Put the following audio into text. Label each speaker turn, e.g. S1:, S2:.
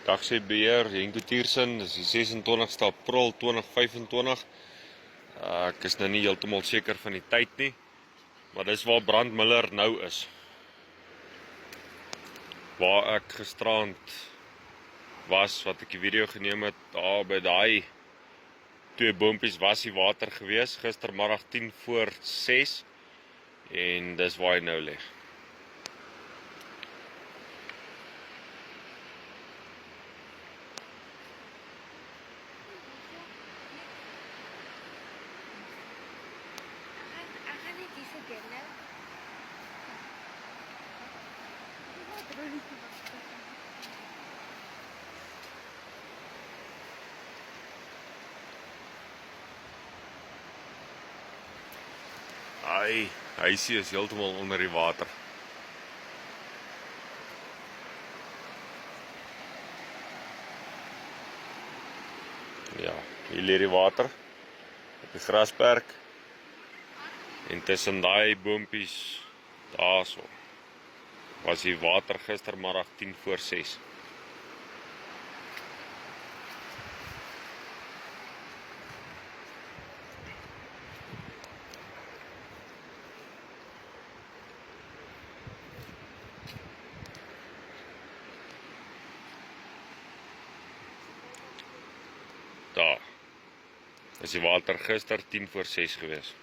S1: Dag sê beheer, Henko Tiersen, dis die 26ste April 2025. Ek is nou nie heeltemal seker van die tyd nie, maar dis waar Brandmiller nou is. Waar ek gisterand was, wat ek die video geneem het, daar by daai twee boompies was die water gewees, gistermiddag 5:50, en dis waar hy nou lê.
S2: Ek gaan net hier sit nou.
S1: Hy huisie is heeltemal onder die water. Ja, hier lê die water op die grasperk. En tussen daai boompies daarso was die water gistermiddag 5:50. Daar is die water gister 5:50 gewees.